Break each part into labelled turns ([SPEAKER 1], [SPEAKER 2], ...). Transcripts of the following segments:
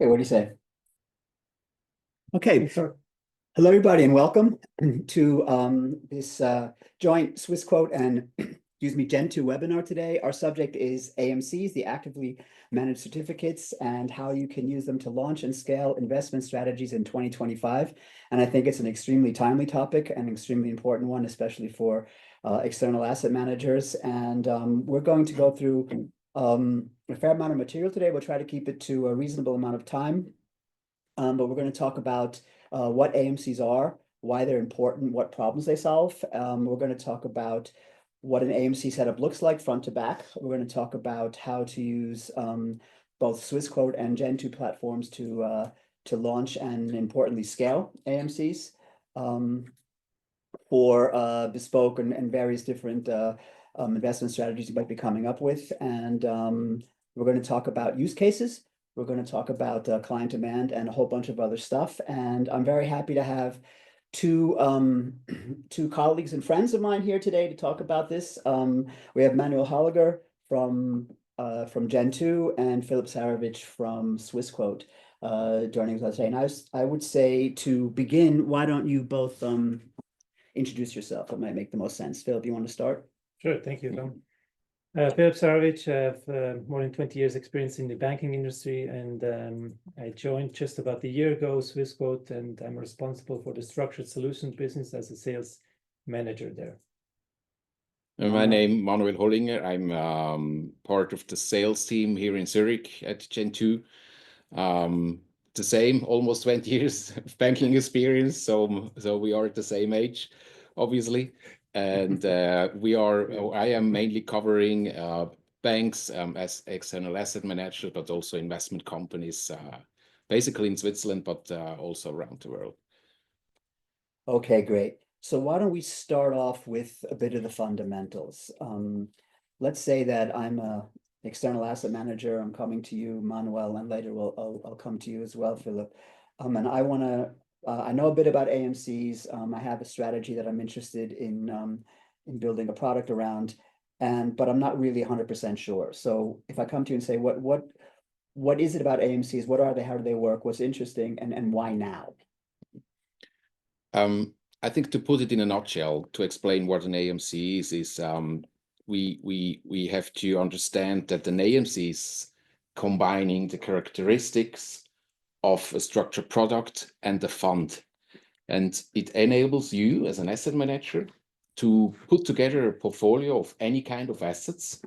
[SPEAKER 1] Hey, what do you say? Okay,
[SPEAKER 2] Sure.
[SPEAKER 1] hello everybody and welcome to this joint Swissquote and excuse me, GenTwo webinar today. Our subject is AMCs, the actively managed certificates, and how you can use them to launch and scale investment strategies in 2025. And I think it's an extremely timely topic and an extremely important one, especially for external asset managers. And we're going to go through a fair amount of material today. We'll try to keep it to a reasonable amount of time. But we're going to talk about what AMCs are, why they're important, what problems they solve. We're going to talk about what an AMC setup looks like front to back. We're going to talk about how to use both Swissquote and GenTwo platforms to launch and importantly scale AMCs for bespoke and various different investment strategies you might be coming up with. And we're going to talk about use cases. We're going to talk about client demand and a whole bunch of other stuff. And I'm very happy to have two colleagues and friends of mine here today to talk about this. We have Manuel Holliger from GenTwo and Philip Sarovich from Swissquote joining us today. And I would say to begin, why don't you both introduce yourself? It might make the most sense. Philip, you want to start?
[SPEAKER 2] Sure. Thank you, Tom. Philip Sarovich, I have more than 20 years experience in the banking industry, and I joined just about a year ago Swissquote, and I'm responsible for the structured solutions business as a sales manager there.
[SPEAKER 3] My name is Manuel Hollinger. I'm part of the sales team here in Zurich at GenTwo. The same, almost 20 years of banking experience, so we are at the same age, obviously. And I am mainly covering banks as external asset manager, but also investment companies, basically in Switzerland, but also around the world.
[SPEAKER 1] Okay, great. So why don't we start off with a bit of the fundamentals? Let's say that I'm an external asset manager. I'm coming to you, Manuel, and later I'll come to you as well, Philip. And I want to I know a bit about AMCs. I have a strategy that I'm interested in building a product around, but I'm not really 100% sure. So if I come to you and say, what is it about AMCs? What are they? How do they work? What's interesting, and why now?
[SPEAKER 3] I think to put it in a nutshell, to explain what an AMC is we have to understand that an AMC is combining the characteristics of a structured product and a fund. And it enables you as an asset manager to put together a portfolio of any kind of assets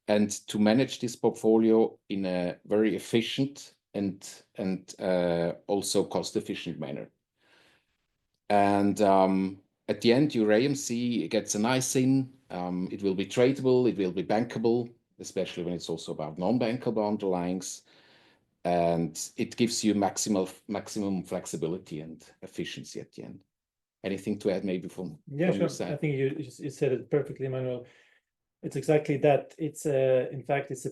[SPEAKER 3] and to manage this portfolio in a very efficient and also cost-efficient manner. And at the end, your AMC gets a nice in. It will be tradable, it will be bankable, especially when it's also about non-bankable underlyings. And it gives you maximum flexibility and efficiency at the end. Anything to add maybe from your side?
[SPEAKER 2] I think you said it perfectly, Manuel. It's exactly that. It's in fact, it's a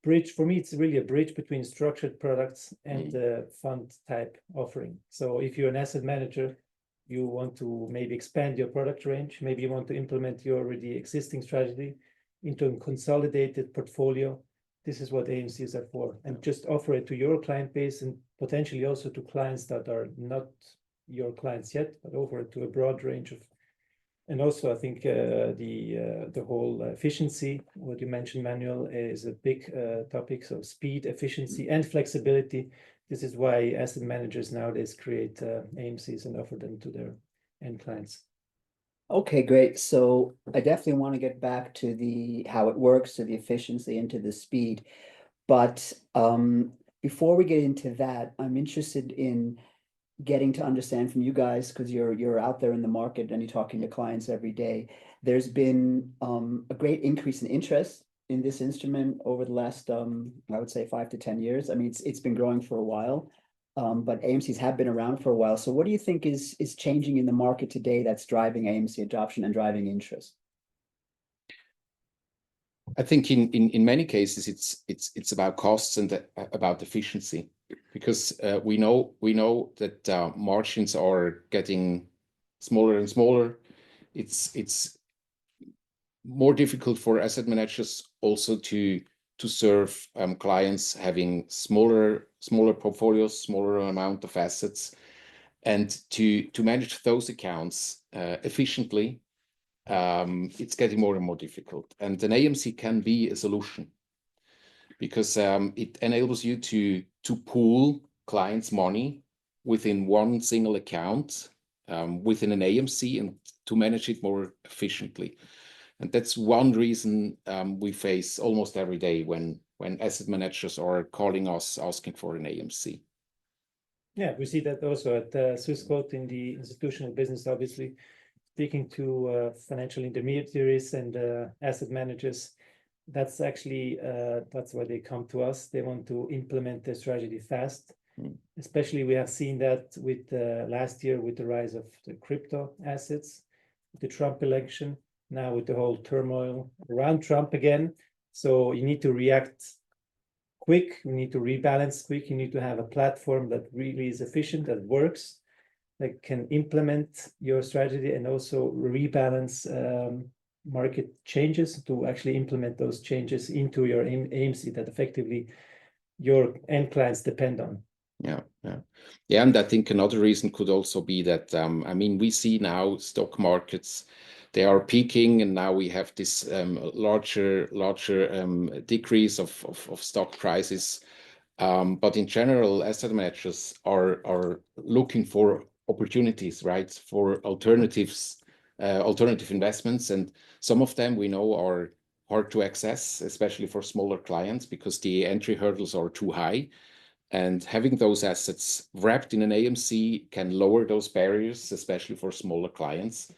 [SPEAKER 2] bridge. For me, it's really a bridge between structured products and fund type offering. So if you're an asset manager, you want to maybe expand your product range. Maybe you want to implement your already existing strategy into a consolidated portfolio. This is what AMCs are for, and just offer it to your client base and potentially also to clients that are not your clients yet, but offer it to a broad range of. And also, I think the whole efficiency, what you mentioned, Manuel, is a big topic. So speed, efficiency, and flexibility. This is why asset managers nowadays create AMCs and offer them to their end clients.
[SPEAKER 1] Okay, great. So I definitely want to get back to how it works, to the efficiency, and to the speed. But before we get into that, I'm interested in getting to understand from you guys, because you're out there in the market and you're talking to clients every day. There's been a great increase in interest in this instrument over the last, I would say 5 to 10 years. I mean, it's been growing for a while. But AMCs have been around for a while. So what do you think is changing in the market today that's driving AMC adoption and driving interest?
[SPEAKER 3] I think in many cases it's about costs and about efficiency, because we know that margins are getting smaller and smaller. It's more difficult for asset managers also to to serve clients having smaller portfolios, smaller amount of assets, and to manage those accounts efficiently. It's getting more and more difficult, and an AMC can be a solution because it enables you to pool clients' money within one single account within an AMC and to manage it more efficiently. And that's one reason we face almost every day when asset managers are calling us asking for an AMC.
[SPEAKER 2] Yeah, we see that also at Swissquote in the institutional business, obviously, speaking to financial intermediaries and asset managers. That's actually, that's why they come to us. They want to implement their strategy fast. Especially we have seen that with last year with the rise of the crypto assets, the Trump election, now with the whole turmoil around Trump again. So you need to react quick, you need to rebalance quick, you need to have a platform that really is efficient, that works, that can implement your strategy and also rebalance market changes to actually implement those changes into your AMC that effectively your end clients depend on.
[SPEAKER 3] Yeah, and I think another reason could also be that I mean, we see now stock markets, they are peaking, and now we have this larger decrease of stock prices. But in general, asset managers are looking for opportunities, right, for alternatives, alternative investments, and some of them we know are hard to access, especially for smaller clients, because the entry hurdles are too high. And having those assets wrapped in an AMC can lower those barriers, especially for smaller clients.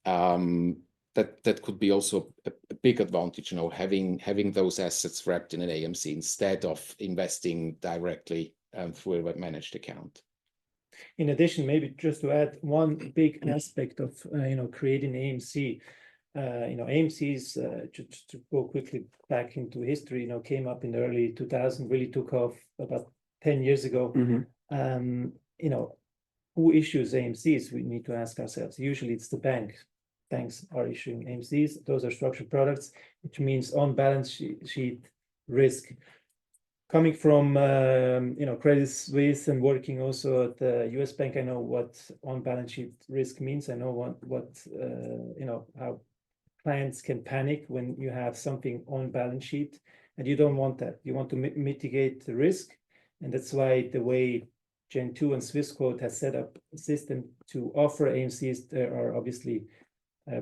[SPEAKER 3] That could be also a big advantage, you know, having those assets wrapped in an AMC instead of investing directly through a managed account.
[SPEAKER 2] In addition, maybe just to add one big aspect of creating AMC. AMCs, just to go quickly back into history, came up in the early 2000s, really took off about 10 years ago. Who issues AMCs? We need to ask ourselves. Usually it's the bank. Banks are issuing AMCs. Those are structured products, which means on balance sheet risk. Coming from Credit Suisse and working also at the US Bank, I know what on balance sheet risk means. I know how clients can panic when you have something on balance sheet, and you don't want that. You want to mitigate the risk, and that's why the way GenTwo and Swissquote has set up a system to offer AMCs, there are obviously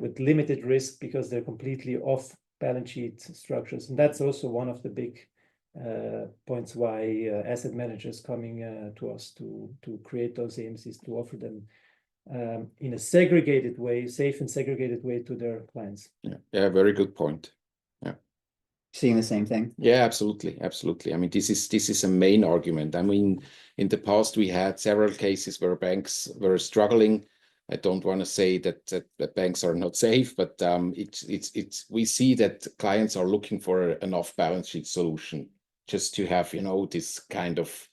[SPEAKER 2] with limited risk because they're completely off balance sheet structures, and that's also one of the big points why asset managers coming to us to create those AMCs, to offer them in a segregated way, safe and segregated way to their clients.
[SPEAKER 3] Yeah, very good point. Yeah,
[SPEAKER 1] seeing the same thing.
[SPEAKER 3] Yeah, absolutely. I mean, this is a main argument. I mean, in the past we had several cases where banks were struggling. I don't want to say that banks are not safe, but we see that clients are looking for an off-balance sheet solution, just to have this kind of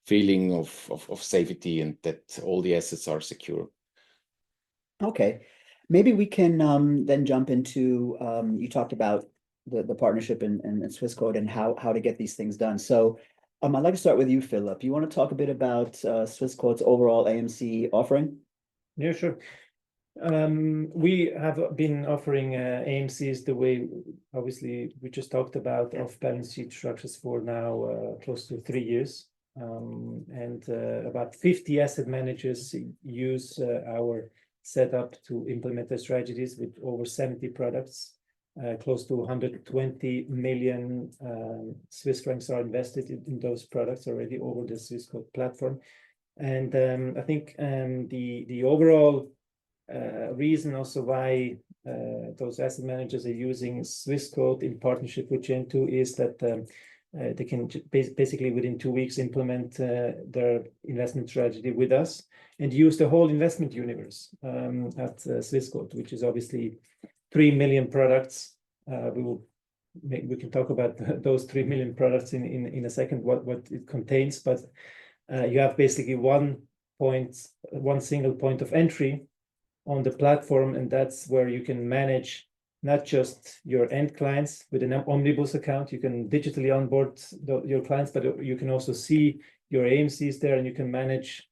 [SPEAKER 3] feeling of safety and that all the assets are secure.
[SPEAKER 1] Okay, maybe we can then jump into you talked about the partnership and Swissquote and how to get these things done. So I'd like to start with you, Philip. You want to talk a bit about Swissquote's overall AMC offering?
[SPEAKER 2] Yeah, sure. We have been offering AMCs the way, obviously, we just talked about off-balance sheet structures for now close to 3 years. And about 50 asset managers use our setup to implement their strategies with over 70 products. Close to 120 million Swiss francs are invested in those products already over the Swissquote platform. And I think the overall reason also why those asset managers are using Swissquote in partnership with GenTwo is that they can basically within 2 weeks implement their investment strategy with us and use the whole investment universe at Swissquote, which is obviously 3 million products. We can talk about those 3 million products in a second, what it contains, but you have basically one single point of entry on the platform, and that's where you can manage not just your end clients with an omnibus account. You can digitally onboard your clients, but you can also see your AMCs there, and you can manage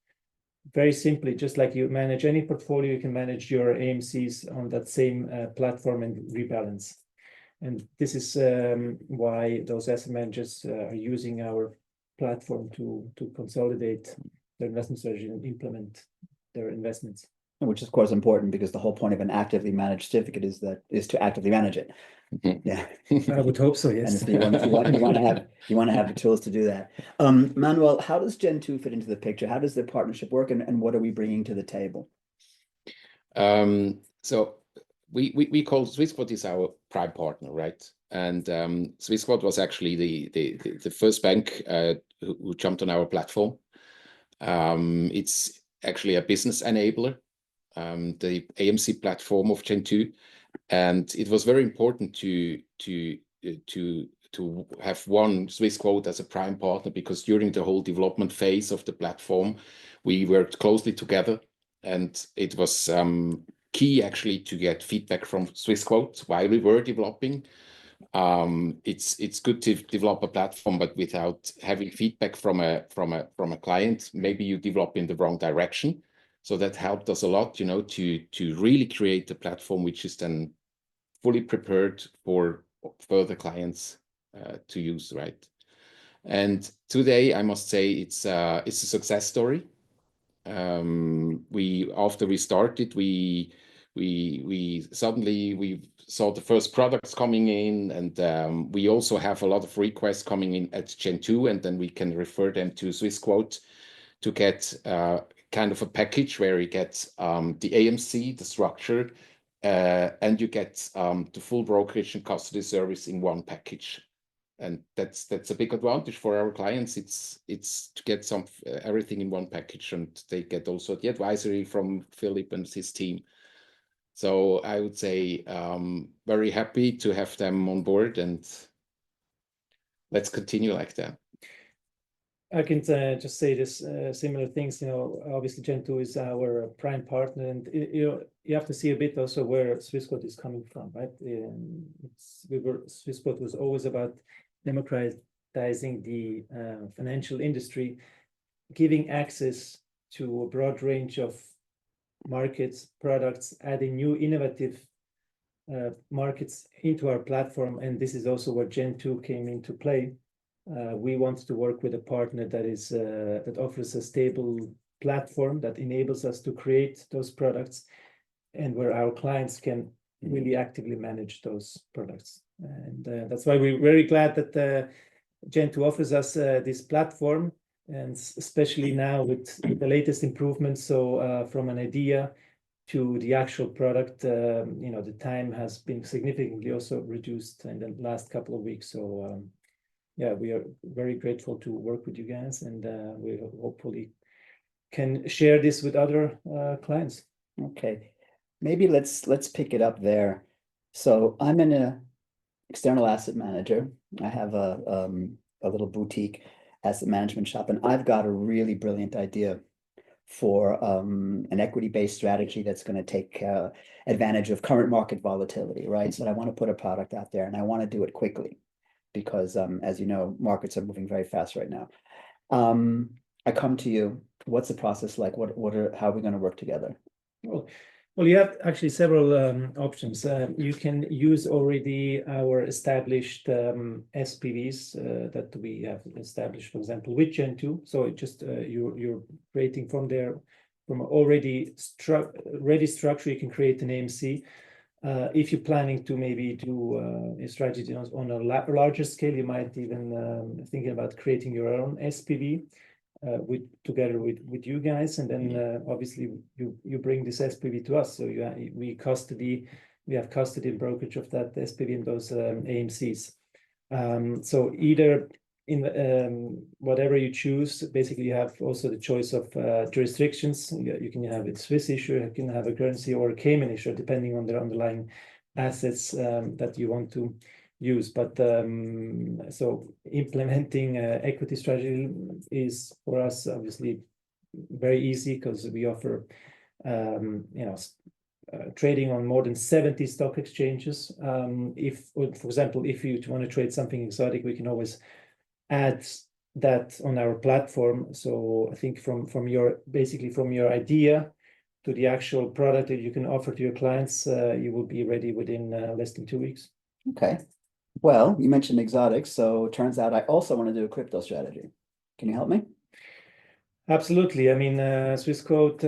[SPEAKER 2] very simply, just like you manage any portfolio, you can manage your AMCs on that same platform and rebalance. And this is why those asset managers are using our platform to consolidate their investment strategy and implement their investments.
[SPEAKER 1] Which is, of course, important, because the whole point of an actively managed certificate is to actively manage it. Yeah,
[SPEAKER 2] I would hope so. Yes.
[SPEAKER 1] and you want to have the tools to do that. Manuel, how does GenTwo fit into the picture? How does the partnership work, and what are we bringing to the table?
[SPEAKER 3] So we call Swissquote is our prime partner, right? And Swissquote was actually the first bank who jumped on our platform. It's actually a business enabler, the AMC platform of GenTwo, and it was very important to have one Swissquote as a prime partner, because during the whole development phase of the platform, we worked closely together, and it was key actually to get feedback from Swissquote while we were developing. It's good to develop a platform, but without having feedback from a client, maybe you develop in the wrong direction. So that helped us a lot, you know, to really create a platform which is then fully prepared for further clients to use, right? And today, I must say, it's a success story. After we started, we suddenly saw the first products coming in, and we also have a lot of requests coming in at GenTwo, and then we can refer them to Swissquote to get kind of a package where you get the AMC, the structure, and you get the full brokerage and custody service in one package. And that's a big advantage for our clients. It's to get everything in one package, and they get also the advisory from Philip and his team. So I would say very happy to have them on board, and let's continue like that.
[SPEAKER 2] I can just say this similar things. You know, obviously GenTwo is our prime partner, and you have to see a bit also where Swissquote is coming from, right? Swissquote was always about democratizing the financial industry, giving access to a broad range of markets, products, adding new innovative markets into our platform. And this is also where GenTwo came into play. We want to work with a partner that offers a stable platform that enables us to create those products, and where our clients can really actively manage those products. And that's why we're very glad that GenTwo offers us this platform, and especially now with the latest improvements. So from an idea to the actual product, you know, the time has been significantly also reduced in the last couple of weeks. So yeah, we are very grateful to work with you guys, and we hopefully can share this with other clients.
[SPEAKER 1] Okay, maybe let's pick it up there. So I'm an external asset manager. I have a little boutique asset management shop, and I've got a really brilliant idea for an equity-based strategy that's going to take advantage of current market volatility, right? So I want to put a product out there, and I want to do it quickly, because as you know, markets are moving very fast right now. I come to you. What's the process like? How are we going to work together?
[SPEAKER 2] Well, you have actually several options. You can use already our established SPVs that we have established, for example, with GenTwo. So it just you're creating from already ready structure. You can create an AMC. If you're planning to maybe do a strategy on a larger scale, you might even thinking about creating your own SPV together with you guys, and then obviously you bring this SPV to us. So we have custody and brokerage of that SPV and those AMCs. So either in whatever you choose, basically you have also the choice of jurisdictions. You can have a Swiss issuer, you can have a currency, or a Cayman issuer, depending on their underlying assets that you want to use. But so implementing equity strategy is for us obviously very easy, because we offer you know, trading on more than 70 stock exchanges. For example, if you want to trade something exotic, we can always add that on our platform. So I think from your idea to the actual product that you can offer to your clients, you will be ready within less than 2 weeks.
[SPEAKER 1] Okay. Well, you mentioned exotics, so it turns out I also want to do a crypto strategy. Can you help me?
[SPEAKER 2] Absolutely. I mean, Swissquote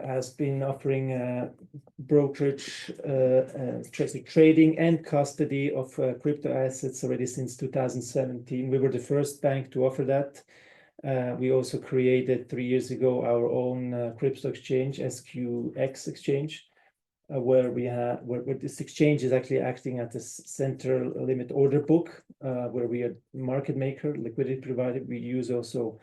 [SPEAKER 2] has been offering brokerage, trading and custody of crypto assets already since 2017. We were the first bank to offer that. We also created 3 years ago our own crypto exchange, SQX exchange, where this exchange is actually acting as a central limit order book, where we are market maker, liquidity provider. We use also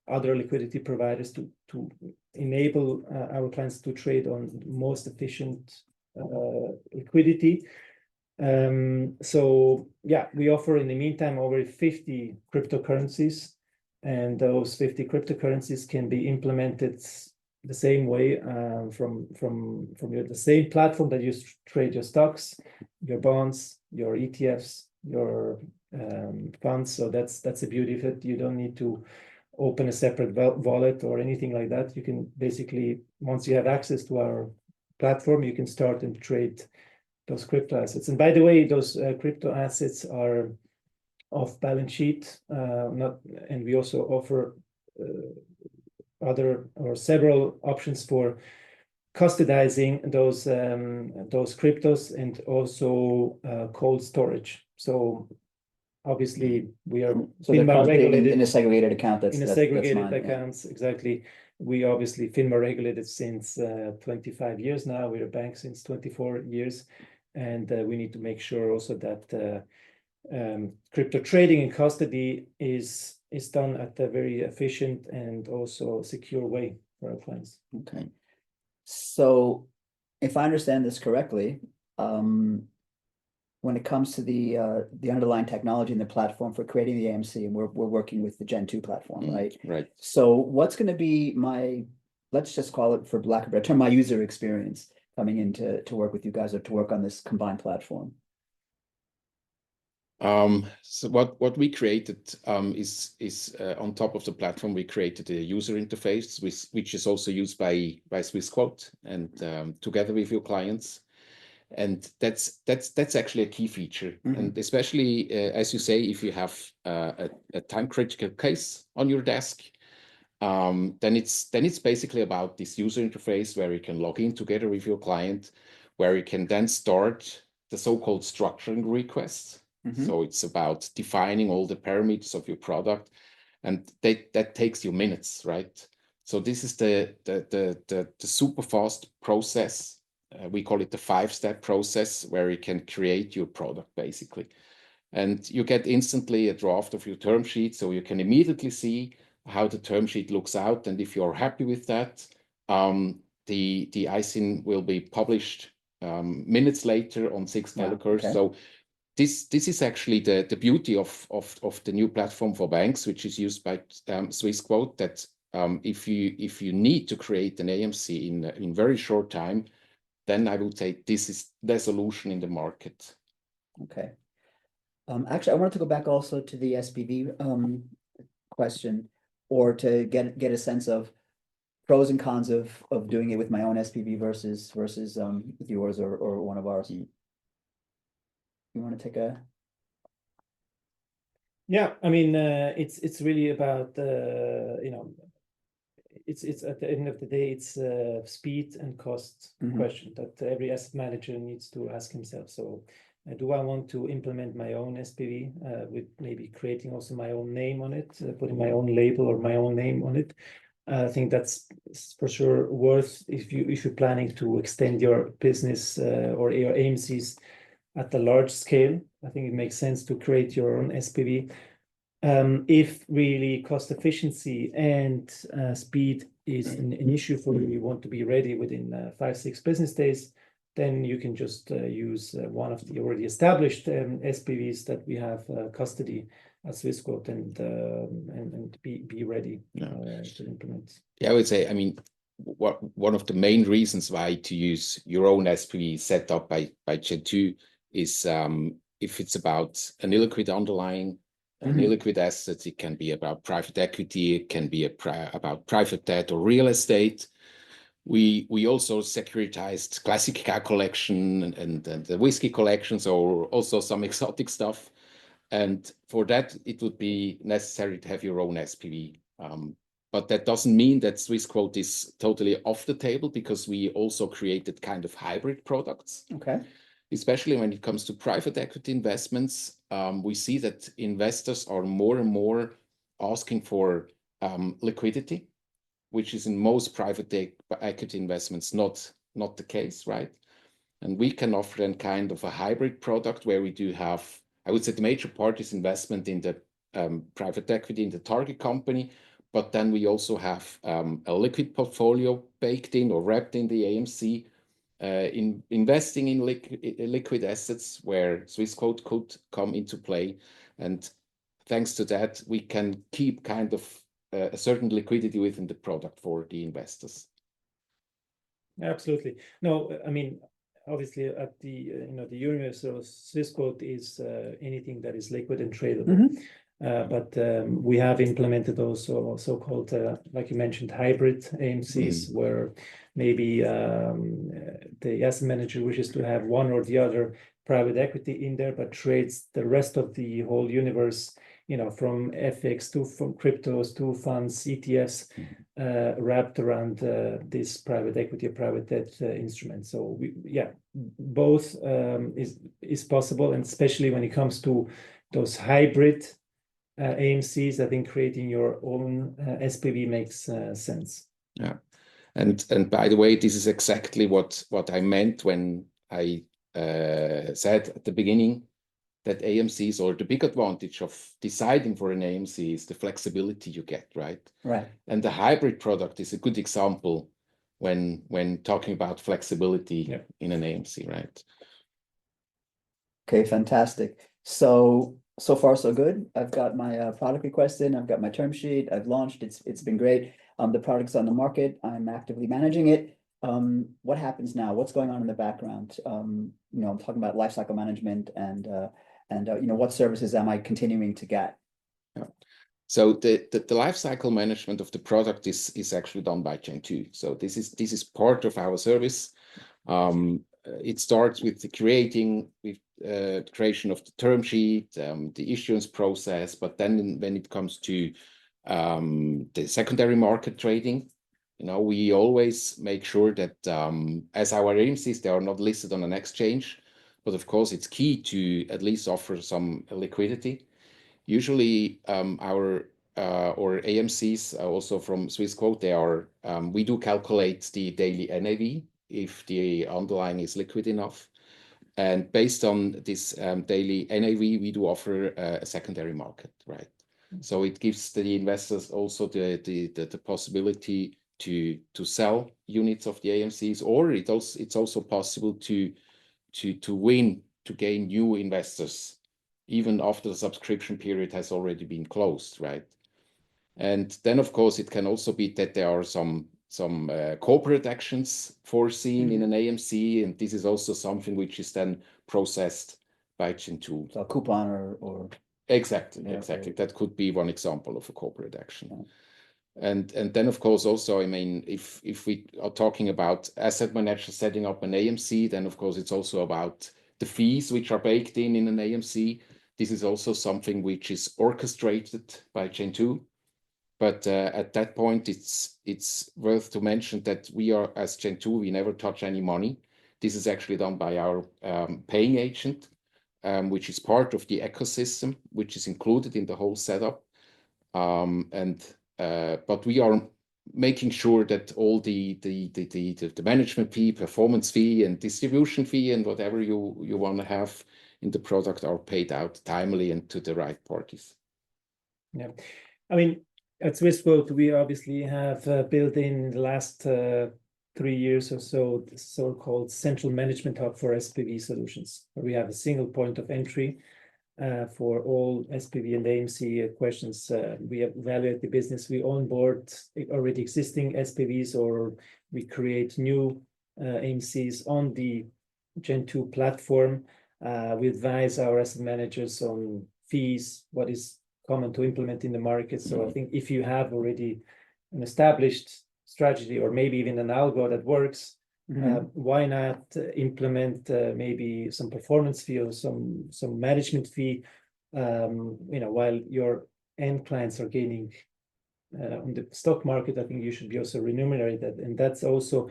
[SPEAKER 2] other liquidity providers to enable our clients to trade on most efficient liquidity. So yeah, we offer in the meantime over 50 cryptocurrencies, and those 50 cryptocurrencies can be implemented the same way from the same platform that you trade your stocks, your bonds, your ETFs, your funds. So that's the beauty of it. You don't need to open a separate wallet or anything like that. You can basically, once you have access to our platform, you can start and trade those crypto assets. And by the way, those crypto assets are off balance sheet, and we also offer several options for custodizing those cryptos and also cold storage. So obviously, we are FINMA regulated
[SPEAKER 1] in a segregated account.
[SPEAKER 2] That's accounts, yeah. Exactly. We obviously FINMA regulated since 25 years now. We're a bank since 24 years, and we need to make sure also that crypto trading and custody is done at a very efficient and also secure way for our clients.
[SPEAKER 1] Okay. So if I understand this correctly, when it comes to the underlying technology and the platform for creating the AMC, and we're working with the GenTwo platform, right?
[SPEAKER 3] Right.
[SPEAKER 1] So what's going to be let's just call it, for lack of a better term, my user experience coming in to work with you guys or to work on this combined platform?
[SPEAKER 3] So what we created is on top of the platform, we created a user interface which is also used by Swissquote and together with your clients. And that's actually a key feature. Mm-hmm. And especially, as you say, if you have a time critical case on your desk, then it's basically about this user interface where you can log in together with your client, where you can then start the so-called structuring requests. Mm-hmm. So it's about defining all the parameters of your product, and that takes you minutes, right? So this is the super fast process. We call it the 5-step process, where you can create your product basically. And you get instantly a draft of your term sheet, so you can immediately see how the term sheet looks out. And if you're happy with that, the ISIN will be published minutes later on 6 telecurs. Okay. So this is actually the beauty of the new platform for banks, which is used by Swissquote, that if you need to create an AMC in very short time, then I would say this is the solution in the market.
[SPEAKER 1] Okay. Actually, I wanted to go back also to the SPV question, or to get a sense of pros and cons of doing it with my own SPV versus with yours or one of ours. You want to take a?
[SPEAKER 2] Yeah, I mean, it's really about it's at the end of the day, it's speed and cost question that every asset manager needs to ask himself. So do I want to implement my own SPV with maybe creating also my own name on it, putting my own label or my own name on it? I think that's for sure worth, if you're planning to extend your business or your AMCs at a large scale. I think it makes sense to create your own SPV. If really cost efficiency and speed is an issue for you, you want to be ready within 5-6 business days, then you can just use one of the already established SPVs that we have custody at Swissquote and be ready to implement.
[SPEAKER 3] Yeah, I would say, I mean, one of the main reasons why to use your own SPV set up by GenTwo is if it's about an illiquid underlying, an illiquid asset, it can be about private equity, it can be about private debt or real estate. We also securitized classic cow collection and the whiskey collections, or also some exotic stuff. And for that, it would be necessary to have your own SPV. But that doesn't mean that Swissquote is totally off the table, because we also created kind of hybrid products.
[SPEAKER 1] Okay.
[SPEAKER 3] Especially when it comes to private equity investments, we see that investors are more and more asking for liquidity, which is in most private equity investments not the case, right? And we can offer then kind of a hybrid product where we do have, I would say the major part is investment in the private equity in the target company, but then we also have a liquid portfolio baked in or wrapped in the AMC, investing in liquid assets where Swissquote could come into play. And thanks to that, we can keep kind of a certain liquidity within the product for the investors.
[SPEAKER 2] Absolutely. No, I mean, obviously at the the universe of Swissquote is anything that is liquid and tradable. But we have implemented also so-called, like you mentioned, hybrid AMCs, where maybe the asset manager wishes to have one or the other private equity in there, but trades the rest of the whole universe, from FX to from cryptos to funds, ETFs, wrapped around this private equity or private debt instrument. So both is possible, and especially when it comes to those hybrid AMCs, I think creating your own SPV makes sense.
[SPEAKER 3] Yeah, and by the way, this is exactly what I meant when I said at the beginning that AMCs, or the big advantage of deciding for an AMC, is the flexibility you get, right?
[SPEAKER 1] Right.
[SPEAKER 3] And the hybrid product is a good example when talking about flexibility in an AMC, right?
[SPEAKER 1] Okay, fantastic. So far so good. I've got my product request in, I've got my term sheet, I've launched, it's been great. The product's on the market, I'm actively managing it. What happens now? What's going on in the background? I'm talking about lifecycle management and what services am I continuing to get?
[SPEAKER 3] Yeah. So the lifecycle management of the product is actually done by GenTwo. So this is part of our service. It starts with the creation of the term sheet, the issuance process, but then when it comes to the secondary market trading, we always make sure that as our AMCs, they are not listed on an exchange, but of course it's key to at least offer some liquidity. Usually our or AMCs also from Swissquote, we do calculate the daily NAV if the underlying is liquid enough. And based on this daily NAV, we do offer a secondary market, right? So it gives the investors also the possibility to sell units of the AMCs, or it's also possible to gain new investors even after the subscription period has already been closed, right? And then of course it can also be that there are some corporate actions foreseen in an AMC, and this is also something which is then processed by GenTwo.
[SPEAKER 1] So a coupon or
[SPEAKER 3] Exactly. That could be one example of a corporate action. Yeah. And then of course also, I mean, if we are talking about asset managers setting up an AMC, then of course it's also about the fees which are baked in an AMC. This is also something which is orchestrated by GenTwo. But at that point, it's worth to mention that we are, as GenTwo, we never touch any money. This is actually done by our paying agent, which is part of the ecosystem, which is included in the whole setup. But we are making sure that all the management fee, performance fee, and distribution fee, and whatever you want to have in the product are paid out timely and to the right parties.
[SPEAKER 2] Yeah, I mean, at Swissquote, we obviously have built in the last 3 years or so the so-called central management hub for SPV solutions, where we have a single point of entry for all SPV and AMC questions. We evaluate the business, we onboard already existing SPVs, or we create new AMCs on the GenTwo platform. We advise our asset managers on fees, what is common to implement in the market. So I think if you have already an established strategy, or maybe even an algo that works, why not implement maybe some performance fee or some management fee, while your end clients are gaining on the stock market. I think you should be also remunerated, and that's also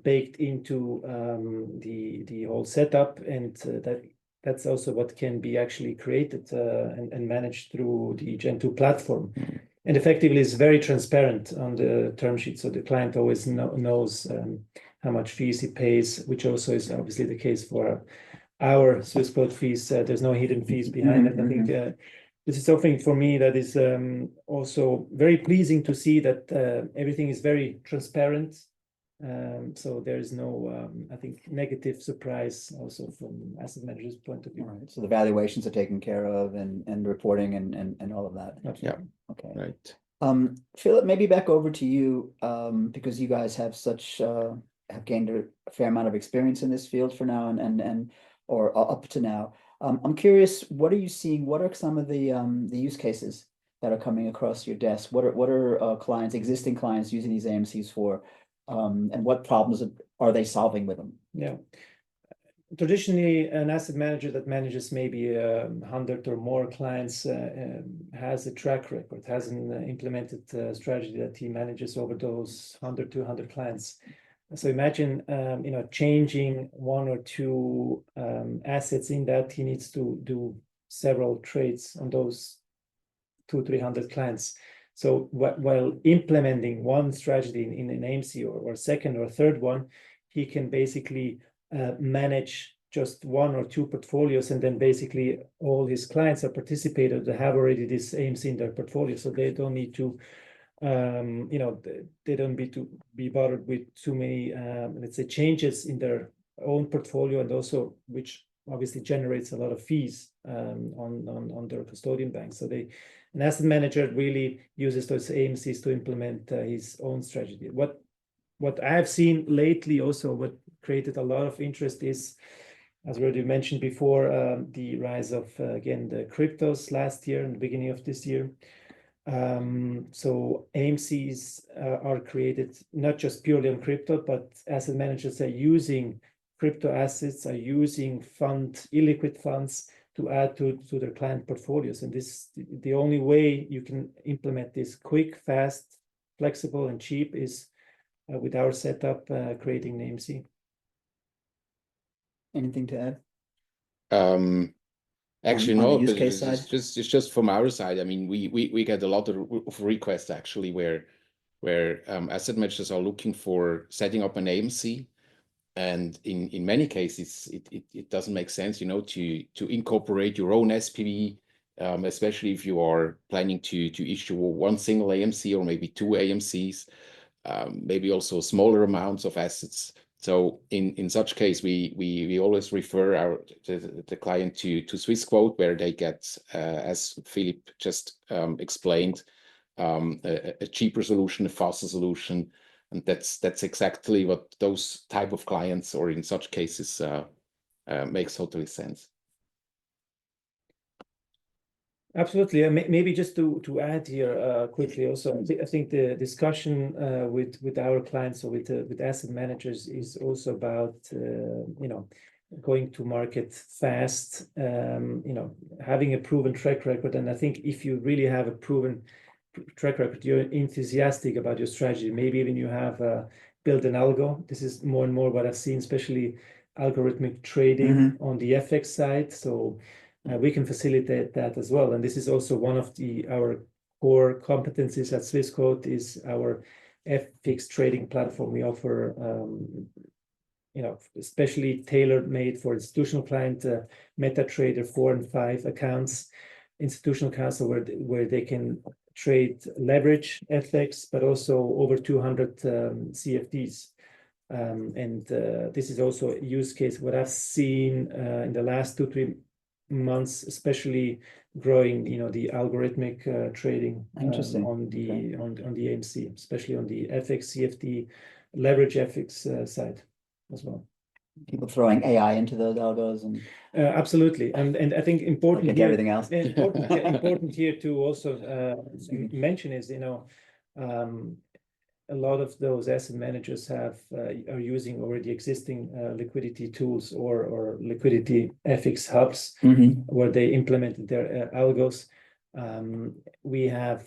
[SPEAKER 2] baked into the whole setup, and that's also what can be actually created and managed through the GenTwo platform. And effectively, it's very transparent on the term sheet, so the client always knows how much fees he pays, which also is obviously the case for our Swissquote fees. There's no hidden fees behind it. I think this is something for me that is also very pleasing to see, that everything is very transparent. So there is no, I think, negative surprise also from asset managers' point of view.
[SPEAKER 1] All right. So the valuations are taken care of, and reporting and all of that.
[SPEAKER 2] Absolutely.
[SPEAKER 1] Okay.
[SPEAKER 3] Right.
[SPEAKER 1] Philip, maybe back over to you, because you guys have such have gained a fair amount of experience in this field for now, or up to now. I'm curious, what are you seeing? What are some of the use cases that are coming across your desk? What are clients, existing clients, using these AMCs for, and what problems are they solving with them?
[SPEAKER 2] Yeah. Traditionally, an asset manager that manages maybe 100 or more clients has a track record, has an implemented strategy that he manages over those 100 to 200 clients. So imagine, changing one or two assets in that. He needs to do several trades on those 200-300 clients. So while implementing one strategy in an AMC, or second or third one, he can basically manage just one or two portfolios, and then basically all his clients are participated. They have already this AMC in their portfolio, so they don't need to they don't need to be bothered with too many, let's say, changes in their own portfolio, and also which obviously generates a lot of fees on their custodian bank. So an asset manager really uses those AMCs to implement his own strategy. What I have seen lately also, what created a lot of interest is, as already mentioned before, the rise of, again, the cryptos last year and the beginning of this year. So AMCs are created not just purely on crypto, but asset managers are using crypto assets, are using illiquid funds to add to their client portfolios. And this, the only way you can implement this quick, fast, flexible, and cheap is with our setup, creating an AMC.
[SPEAKER 1] Anything to add?
[SPEAKER 3] Actually,
[SPEAKER 1] on
[SPEAKER 3] no,
[SPEAKER 1] the use
[SPEAKER 3] but
[SPEAKER 1] case
[SPEAKER 3] it's just from our side. I mean, we get a lot of requests actually where asset managers are looking for setting up an AMC, and in many cases it doesn't make sense, to incorporate your own SPV, especially if you are planning to issue one single AMC or maybe two AMCs, maybe also smaller amounts of assets. So in such case, we always refer the client to Swissquote, where they get, as Philip just explained, a cheaper solution, a faster solution, and that's exactly what those type of clients, or in such cases, makes totally sense.
[SPEAKER 2] Absolutely. Maybe just to add here quickly also, I think the discussion with our clients, or with asset managers, is also about going to market fast, having a proven track record. And I think if you really have a proven track record, you're enthusiastic about your strategy. Maybe even you have built an algo. This is more and more what I've seen, especially algorithmic trading on the FX side. So we can facilitate that as well. And this is also one of our core competencies at Swissquote, is our FX trading platform. We offer, especially tailor-made for institutional client, MetaTrader 4 and 5 accounts, institutional accounts, where they can trade leverage FX, but also over 200 CFDs. And this is also a use case. What I've seen in the last 2-3 months, especially growing, the algorithmic trading
[SPEAKER 1] Interesting.
[SPEAKER 2] on the AMC, especially on the FX, CFD, leverage FX side as well.
[SPEAKER 1] People throwing AI into those algos and
[SPEAKER 2] absolutely, and I think important
[SPEAKER 1] like
[SPEAKER 2] here,
[SPEAKER 1] everything else.
[SPEAKER 2] important here to also mention is a lot of those asset managers are using already existing liquidity tools or liquidity FX hubs where they implemented their algos. We have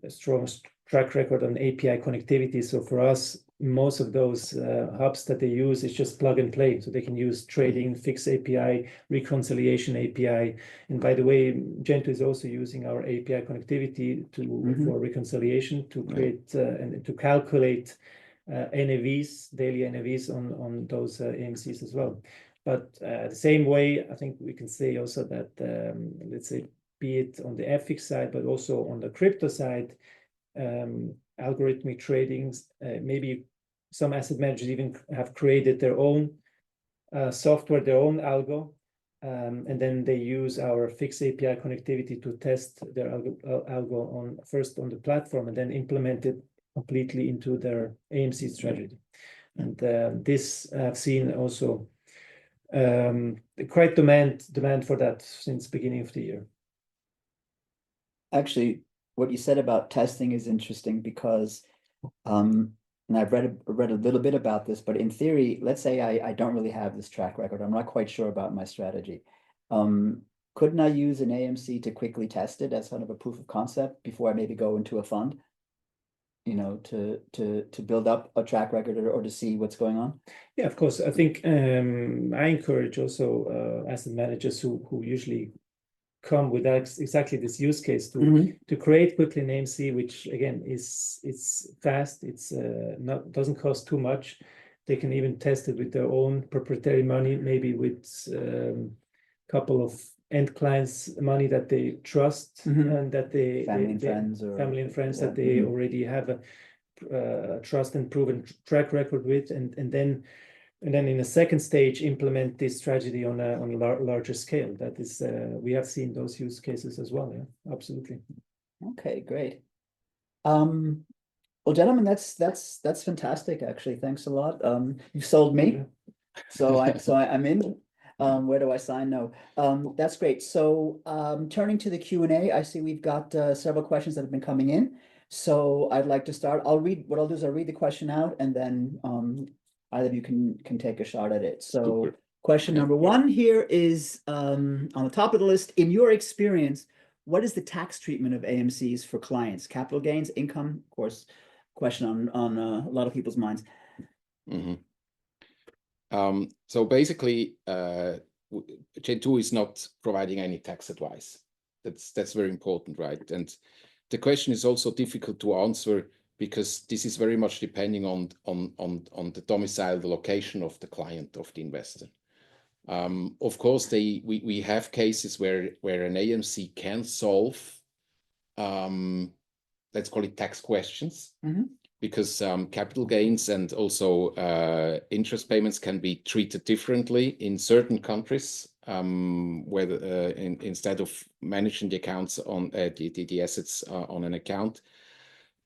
[SPEAKER 2] a strong track record on API connectivity. So for us, most of those hubs that they use is just plug and play. So they can use trading, fix API, reconciliation API. And by the way, GenTwo is also using our API connectivity for reconciliation to create and to calculate NAVs, daily NAVs on those AMCs as well. But the same way, I think we can say also that, let's say, be it on the FX side, but also on the crypto side, algorithmic tradings, maybe some asset managers even have created their own software, their own algo, and then they use our fixed API connectivity to test their algo first on the platform and then implement it completely into their AMC strategy. And this I've seen also quite demand for that since beginning of the year.
[SPEAKER 1] Actually, what you said about testing is interesting because, and I've read a little bit about this, but in theory, let's say I don't really have this track record. I'm not quite sure about my strategy. Couldn't I use an AMC to quickly test it as kind of a proof of concept before I maybe go into a fund? To build up a track record or to see what's going on?
[SPEAKER 2] Yeah, of course. I think I encourage also asset managers who usually come with exactly this use case to create quickly an AMC, which again it's fast, it's doesn't cost too much. They can even test it with their own proprietary money, maybe with a couple of end clients' money that they trust and that they
[SPEAKER 1] family and friends
[SPEAKER 2] that they already have a trust and proven track record with, and then in a second stage implement this strategy on a larger scale. That is, we have seen those use cases as well. Yeah, absolutely.
[SPEAKER 1] Okay, great. Well, gentlemen, that's fantastic. Actually, thanks a lot. You sold me, so I'm in. Where do I sign? No. That's great. So turning to the Q&A, I see we've got several questions that have been coming in. So I'd like to start. I'll read the question out, and then either of you can take a shot at it. So question number one here is on the top of the list. In your experience, what is the tax treatment of AMCs for clients? Capital gains, income, of course, question on a lot of people's minds.
[SPEAKER 3] So basically, GenTwo is not providing any tax advice. That's very important, right? And the question is also difficult to answer because this is very much depending on the domicile, the location of the client, of the investor. Of course, we have cases where an AMC can solve, let's call it tax questions, because capital gains and also interest payments can be treated differently in certain countries, where instead of managing the accounts on the assets on an account.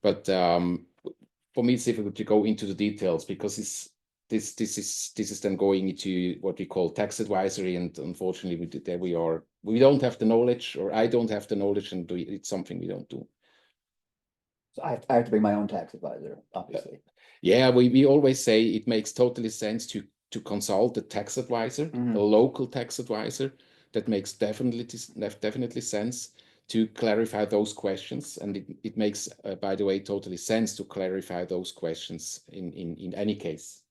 [SPEAKER 3] But for me, it's difficult to go into the details because this is then going into what we call tax advisory, and unfortunately, we don't have the knowledge, or I don't have the knowledge, and it's something we don't do.
[SPEAKER 1] So I have to bring my own tax advisor, obviously.
[SPEAKER 3] Yeah, we always say it makes totally sense to consult a tax advisor, a local tax advisor. That makes definitely sense to clarify those questions, and it makes, by the way, totally sense to clarify those questions in any case.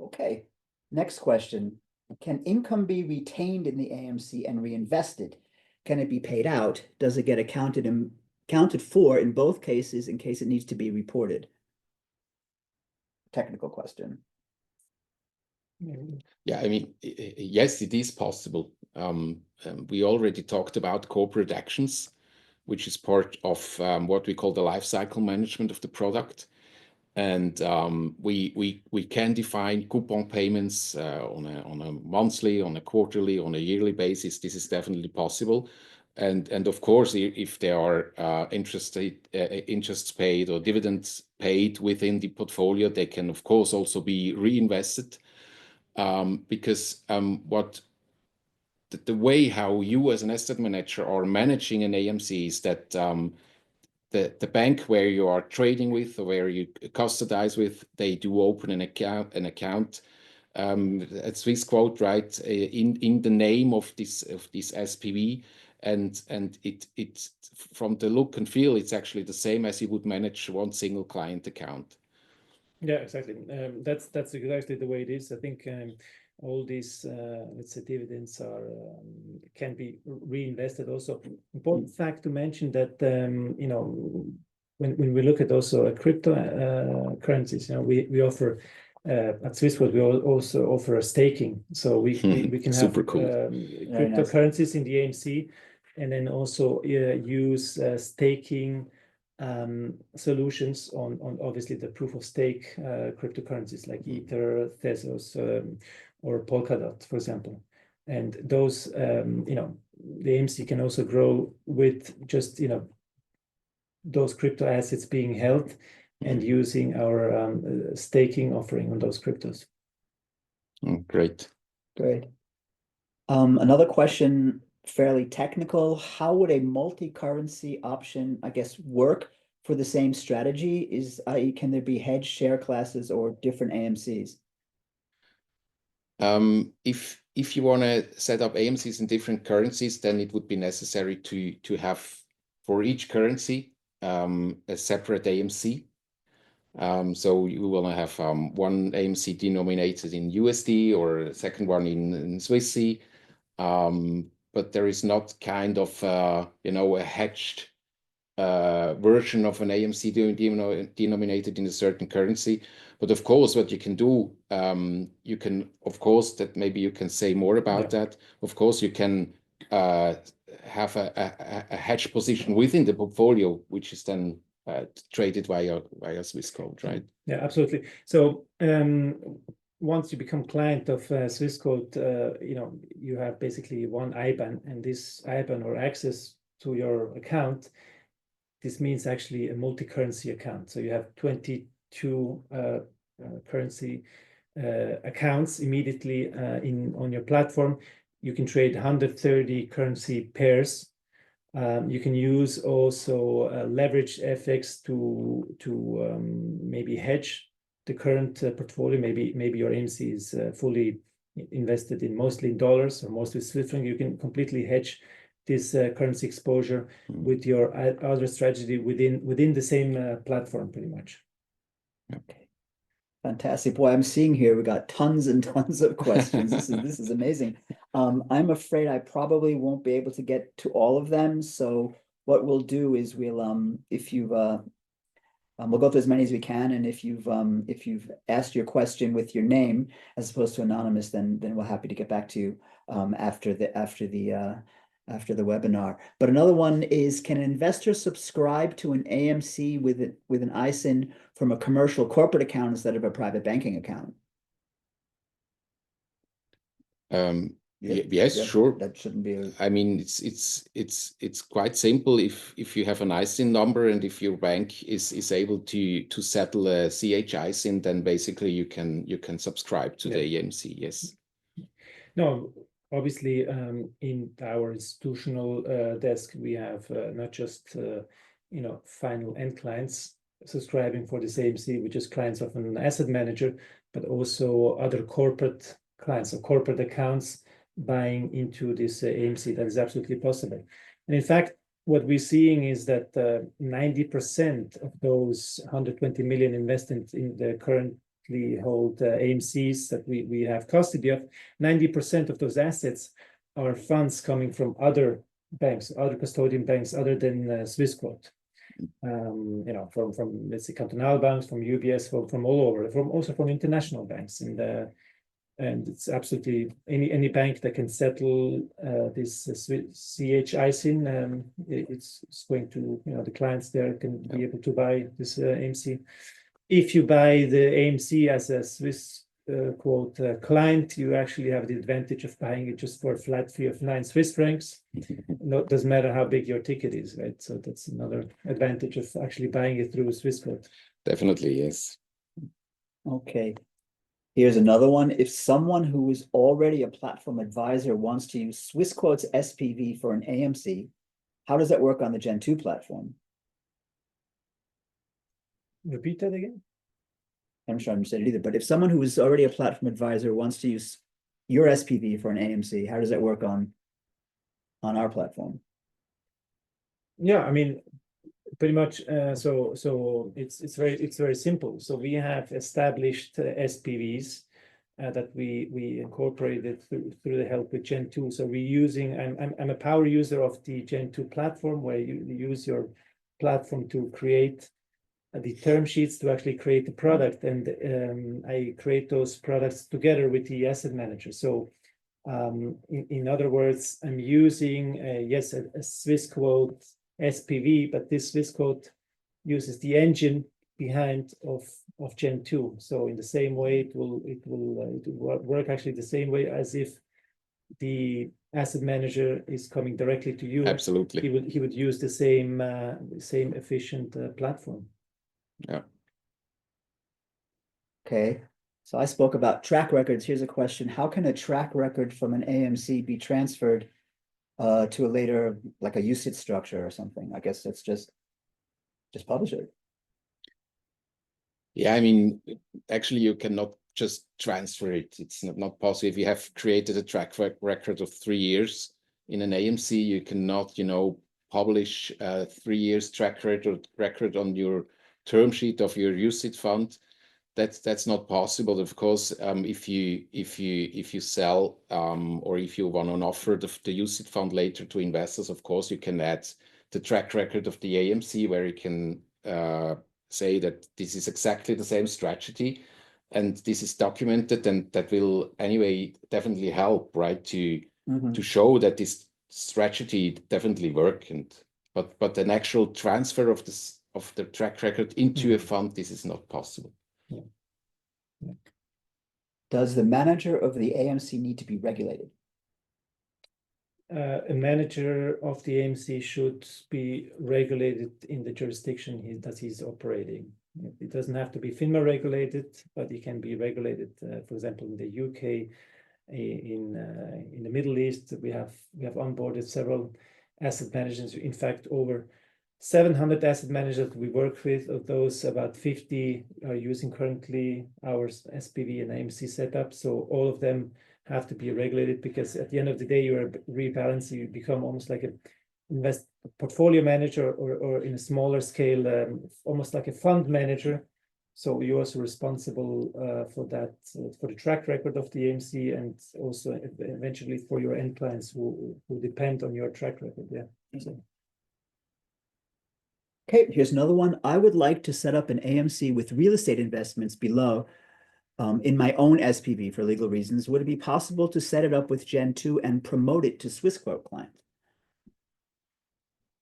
[SPEAKER 1] Okay, next question. Can income be retained in the AMC and reinvested? Can it be paid out? Does it get accounted for in both cases in case it needs to be reported? Technical question.
[SPEAKER 3] Yeah, I mean, yes, it is possible. We already talked about corporate actions, which is part of what we call the life cycle management of the product. And we can define coupon payments on a monthly, on a quarterly, on a yearly basis. This is definitely possible. And of course, if there are interests paid or dividends paid within the portfolio, they can of course also be reinvested, because what the way how you as an asset manager are managing an AMC is that the bank where you are trading with or where you custodize with, they do open an account at Swissquote, right, in the name of this SPV, and it from the look and feel, it's actually the same as you would manage one single client account.
[SPEAKER 2] Yeah, exactly. That's exactly the way it is. I think all these let's say dividends are can be reinvested. Also, important fact to mention that you know, when we look at also crypto currencies, you know, we offer at Swissquote, we also offer a staking, so we can have
[SPEAKER 3] Super cool.
[SPEAKER 2] cryptocurrencies in the AMC, and then also use staking solutions on obviously the proof of stake cryptocurrencies like Ether, Tezos, or Polkadot, for example. And those, you know, the AMC can also grow with just, you know, those crypto assets being held and using our staking offering on those cryptos.
[SPEAKER 3] Great.
[SPEAKER 1] Great. Another question, fairly technical. How would a multi-currency option, I guess, work for the same strategy? I.e., can there be hedged share classes or different AMCs?
[SPEAKER 3] If you want to set up AMCs in different currencies, then it would be necessary to have for each currency a separate AMC. So you will have one AMC denominated in USD or a second one in Swissy, but there is not kind of you know, a hedged version of an AMC denominated in a certain currency. But of course, what you can do, you can, of course, that maybe you can say more about that. Of course, you can have a hedge position within the portfolio, which is then traded via Swissquote, right?
[SPEAKER 2] Yeah, absolutely. So once you become client of Swissquote, you know, you have basically one IBAN, and this IBAN or access to your account, this means actually a multi-currency account. So you have 22 currency accounts immediately on your platform. You can trade 130 currency pairs. You can use also leverage FX to maybe hedge the current portfolio. Maybe your AMC is fully invested in mostly in dollars or mostly Swiss franc. You can completely hedge this currency exposure with your other strategy within the same platform, pretty much.
[SPEAKER 1] Okay. Fantastic. Boy, I'm seeing here we got tons and tons of questions. This is amazing. I'm afraid I probably won't be able to get to all of them. So what we'll do is we'll go through as many as we can, and if you've asked your question with your name as opposed to anonymous, then we're happy to get back to you after the webinar. But another one is, can an investor subscribe to an AMC with an ISIN from a commercial corporate account instead of a private banking account?
[SPEAKER 3] Yes, sure.
[SPEAKER 1] That shouldn't be.
[SPEAKER 3] I mean, it's quite simple. If you have an ISIN number and if your bank is able to settle a CH ISIN, then basically you can subscribe to the AMC. Yes.
[SPEAKER 2] No, obviously, in our institutional desk, we have not just you know, final end clients subscribing for this AMC, which is clients of an asset manager, but also other corporate clients or corporate accounts buying into this AMC. That is absolutely possible. And in fact, what we're seeing is that 90% of those 120 million invested in the currently hold AMCs that we have custody of, 90% of those assets are funds coming from other banks, other custodian banks other than Swissquote. You know, from let's say cantonal banks, from UBS, from all over, also from international banks, and it's absolutely any bank that can settle this CH ISIN. It's going to, you know, the clients there can be able to buy this AMC. if you buy the AMC as a Swissquote client, you actually have the advantage of buying it just for a flat fee of 9 Swiss francs. No, it doesn't matter how big your ticket is, right? So that's another advantage of actually buying it through Swissquote.
[SPEAKER 3] Definitely, yes.
[SPEAKER 1] Okay. Here's another one. If someone who is already a platform advisor wants to use Swissquote's SPV for an AMC, how does that work on the Gen2 platform?
[SPEAKER 2] Repeat that again.
[SPEAKER 1] I'm sure I understood it either, but if someone who is already a platform advisor wants to use your SPV for an AMC, how does that work on our platform?
[SPEAKER 2] Yeah, I mean, pretty much. So it's very simple. So we have established SPVs that we incorporated through the help with Gen2. So we're using. I'm a power user of the Gen2 platform, where you use your platform to create the term sheets to actually create the product, and I create those products together with the asset manager. So in other words, I'm using a Swissquote SPV, but this Swissquote uses the engine behind of Gen2. So in the same way, it will work actually the same way as if the asset manager is coming directly to you.
[SPEAKER 3] Absolutely.
[SPEAKER 2] He would use the same efficient platform.
[SPEAKER 3] Yeah.
[SPEAKER 1] Okay. So I spoke about track records. Here's a question. How can a track record from an AMC be transferred to a later, like a UCITS structure or something? I guess it's just publish it.
[SPEAKER 3] Yeah, I mean, actually, you cannot just transfer it. It's not possible. If you have created a track record of 3 years in an AMC, you cannot, publish a 3 years track record on your term sheet of your UCITS fund. That's not possible. Of course, if you sell or if you want to offer the UCITS fund later to investors, of course you can add the track record of the AMC, where you can say that this is exactly the same strategy, and this is documented, and that will anyway definitely help, right, to show that this strategy definitely work. But an actual transfer of the track record into a fund, this is not possible.
[SPEAKER 2] Yeah. Yeah.
[SPEAKER 1] Does the manager of the AMC need to be regulated?
[SPEAKER 2] A manager of the AMC should be regulated in the jurisdiction that he's operating. It doesn't have to be FINMA regulated, but it can be regulated. For example, in the UK, in the Middle East, we have onboarded several asset managers. In fact, over 700 asset managers we work with. Of those, about 50 are using currently our SPV and AMC setup. So all of them have to be regulated, because at the end of the day, you're rebalancing. You become almost like a portfolio manager, or in a smaller scale, almost like a fund manager. So you're also responsible for that, for the track record of the AMC, and also eventually for your end clients who depend on your track record. Yeah. So.
[SPEAKER 1] Okay, here's another one. I would like to set up an AMC with real estate investments below in my own SPV for legal reasons. Would it be possible to set it up with Gen2 and promote it to Swissquote clients?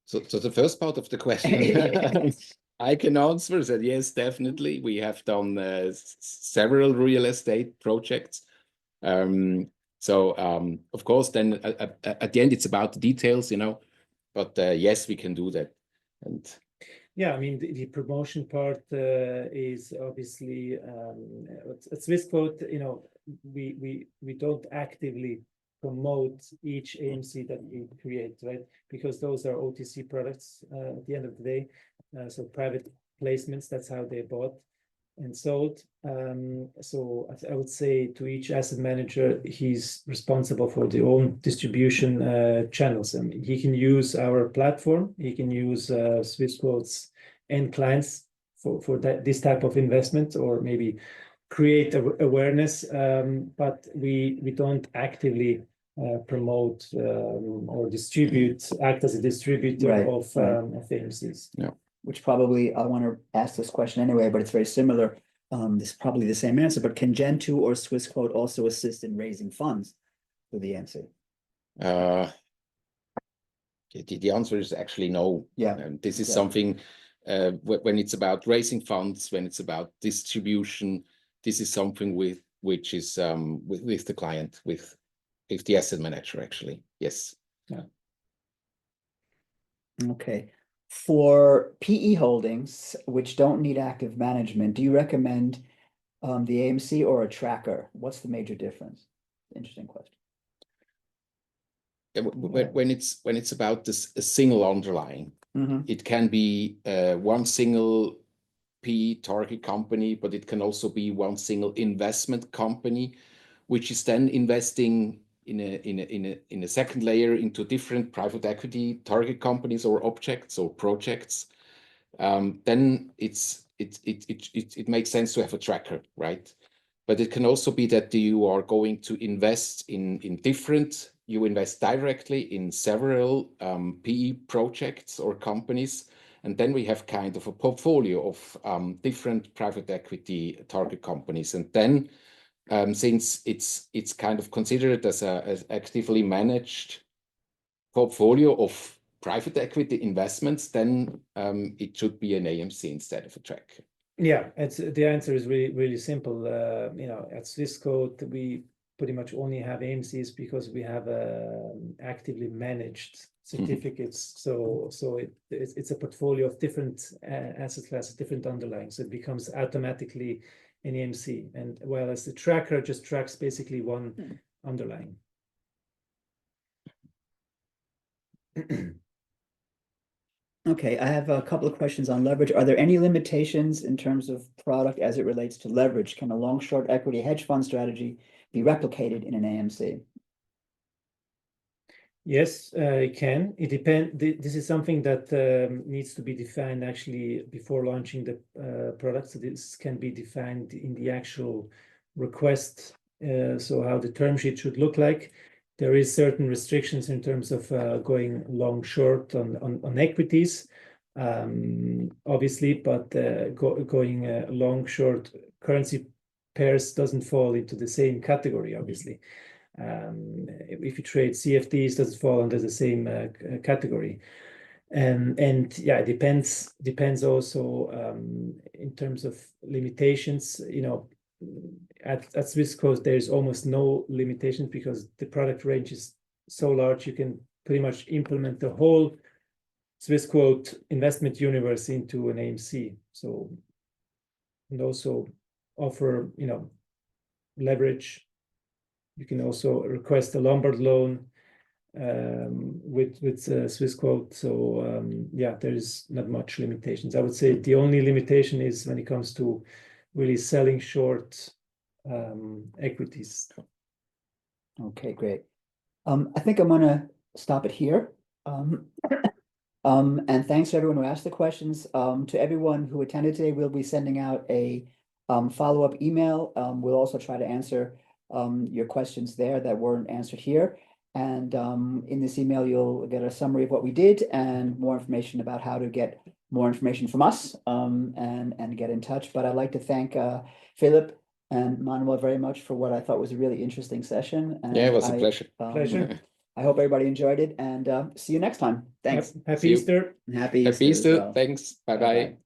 [SPEAKER 3] So the first part of the question, I can answer that yes, definitely. We have done several real estate projects. So of course, then at the end, it's about the details, but yes, we can do that. And
[SPEAKER 2] yeah, I mean, the promotion part is obviously at Swissquote, we don't actively promote each AMC that we create, right? Because those are OTC products at the end of the day. So private placements, that's how they're bought and sold. So I would say to each asset manager, he's responsible for their own distribution channels. I mean, he can use our platform, he can use Swissquote's end clients for this type of investment, or maybe create awareness, but we don't actively promote or act as a distributor of AMCs.
[SPEAKER 3] Yeah.
[SPEAKER 1] Which probably, I want to ask this question anyway, but it's very similar. This is probably the same answer, but can Gen2 or Swissquote also assist in raising funds for the AMC?
[SPEAKER 3] The answer is actually no.
[SPEAKER 1] Yeah.
[SPEAKER 3] This is something when it's about raising funds, when it's about distribution, this is something which is with the client, with the asset manager, actually. Yes.
[SPEAKER 2] Yeah.
[SPEAKER 1] Okay. For PE holdings, which don't need active management, do you recommend the AMC or a tracker? What's the major difference? Interesting question.
[SPEAKER 3] When it's about this a single underlying, it can be one single PE target company, but it can also be one single investment company, which is then investing in a second layer into different private equity target companies or objects or projects. Then it makes sense to have a tracker, right? But it can also be that you are going to invest in different, you invest directly in several PE projects or companies. And then we have kind of a portfolio of different private equity target companies. And then since it's kind of considered as an actively managed portfolio of private equity investments, then it should be an AMC instead of a tracker.
[SPEAKER 2] Yeah, the answer is really simple. At Swissquote, we pretty much only have AMCs because we have actively managed certificates. So it's a portfolio of different asset classes, different underlying. So it becomes automatically an AMC. And whereas the tracker just tracks basically one underlying.
[SPEAKER 1] Okay, I have a couple of questions on leverage. Are there any limitations in terms of product as it relates to leverage? Can a long short equity hedge fund strategy be replicated in an AMC?
[SPEAKER 2] Yes, it can. It depends. This is something that needs to be defined actually before launching the product. So this can be defined in the actual request. So how the term sheet should look like. There is certain restrictions in terms of going long short on equities, obviously, but going long short currency pairs doesn't fall into the same category, obviously. If you trade CFDs, doesn't fall under the same category. And yeah, it depends also in terms of limitations. At Swissquote, there's almost no limitations because the product range is so large. You can pretty much implement the whole Swissquote investment universe into an AMC. So, and also offer, leverage. You can also request a Lombard loan with Swissquote. So yeah, there's not much limitations. I would say the only limitation is when it comes to really selling short equities.
[SPEAKER 1] Okay, great. I think I'm gonna stop it here. And thanks to everyone who asked the questions. To everyone who attended today, we'll be sending out a follow-up email. We'll also try to answer your questions there that weren't answered here. And in this email, you'll get a summary of what we did and more information about how to get more information from us and get in touch. But I'd like to thank Philip and Manuel very much for what I thought was a really interesting session. And
[SPEAKER 3] yeah, it was a pleasure.
[SPEAKER 2] Pleasure.
[SPEAKER 1] I hope everybody enjoyed it, and see you next time. Thanks.
[SPEAKER 2] Happy Easter.
[SPEAKER 1] Happy
[SPEAKER 3] Happy Easter.
[SPEAKER 1] as well.
[SPEAKER 3] Thanks. Bye-bye.
[SPEAKER 1] Bye-bye.